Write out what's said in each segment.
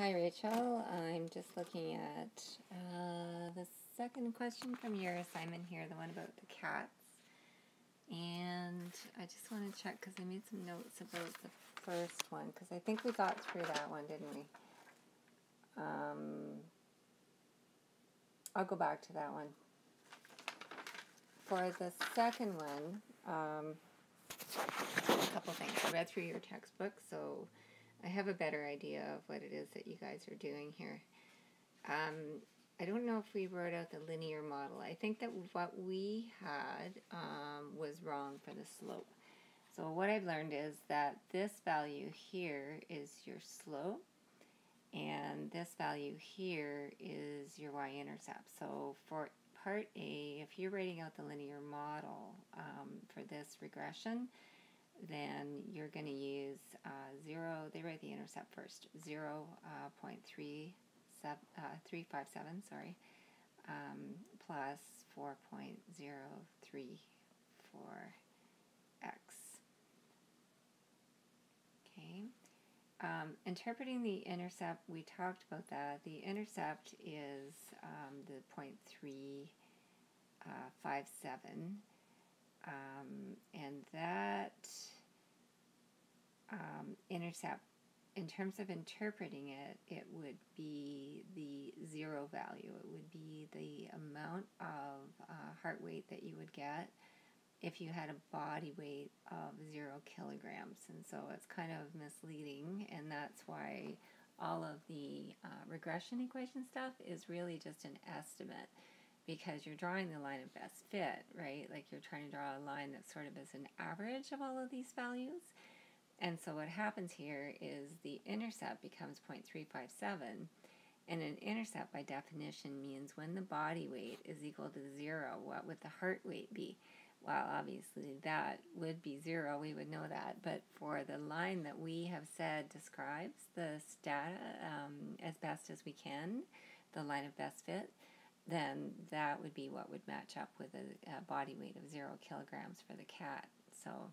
Hi Rachel, I'm just looking at the second question from your assignment here, the one about the cats. And I just want to check because I made some notes about the first one because I think we got through that one, didn't we? I'll go back to that one. For the second one, a couple things. I read through your textbook, so I have a better idea of what it is that you guys are doing here. I don't know if we wrote out the linear model. I think that what we had was wrong for the slope. So what I've learned is that this value here is your slope, and this value here is your y-intercept. So for part A, if you're writing out the linear model for this regression, then you're going to use 0, they write the intercept first, 0.357, plus 4.034x. Okay. Interpreting the intercept, we talked about that. The intercept is the 0.357. And that intercept, in terms of interpreting it, it would be the zero value. It would be the amount of heart weight that you would get if you had a body weight of 0 kilograms. And so it's kind of misleading, and that's why all of the regression equation stuff is really just an estimate, because you're drawing the line of best fit, right? Like you're trying to draw a line that sort of is an average of all of these values. And so what happens here is the intercept becomes 0.357, and an intercept by definition means when the body weight is equal to 0, what would the heart weight be? Well, obviously that would be 0, we would know that, but for the line that we have said describes this data as best as we can, the line of best fit, then that would be what would match up with a body weight of 0 kilograms for the cat. So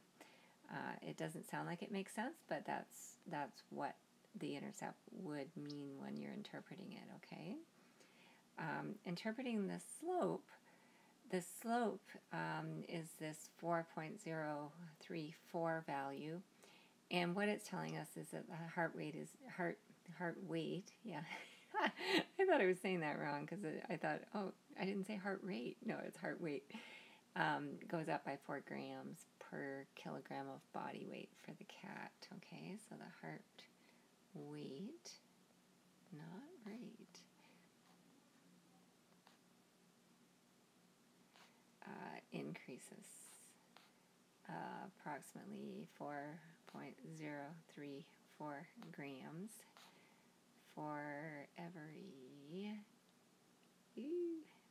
it doesn't sound like it makes sense, but that's what the intercept would mean when you're interpreting it, okay? Interpreting the slope is this 4.034 value, and what it's telling us is that the heart weight, yeah. I thought I was saying that wrong because I thought, oh, I didn't say heart rate. No, it's heart weight. Goes up by 4 grams per kilogram of body weight for the cat. Okay, so the heart weight, not rate, increases approximately 4.034 grams for every,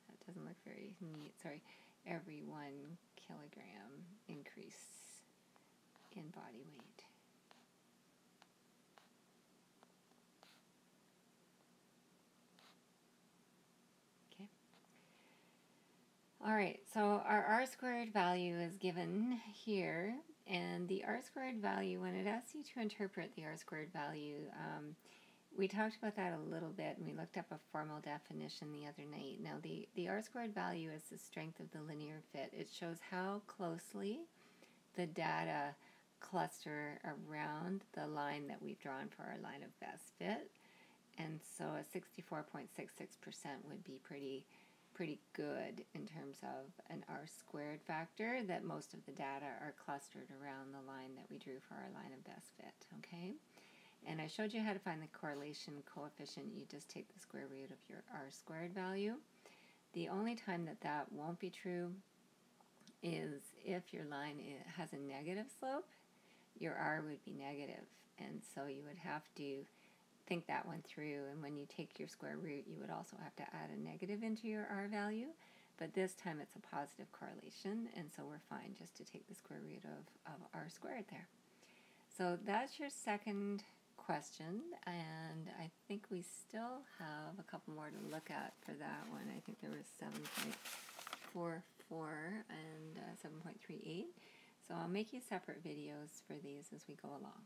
that doesn't look very neat, sorry, every 1 kilogram increase in body weight. Okay. All right, so our r-squared value is given here, and the r-squared value, when it asks you to interpret the r-squared value, we talked about that a little bit, and we looked up a formal definition the other night. Now, the r-squared value is the strength of the linear fit. It shows how closely the data cluster around the line that we've drawn for our line of best fit. And so a 64.66% would be pretty good in terms of an r-squared factor, that most of the data are clustered around the line that we drew for our line of best fit, okay? And I showed you how to find the correlation coefficient. You just take the square root of your r-squared value. The only time that won't be true is if your line has a negative slope, your r would be negative. And so you would have to think that one through, and when you take your square root, you would also have to add a negative into your r value. But this time it's a positive correlation, and so we're fine just to take the square root of r squared there. So that's your second question, and I think we still have a couple more to look at for that one. I think there was 7.44 and 7.38. So I'll make you separate videos for these as we go along.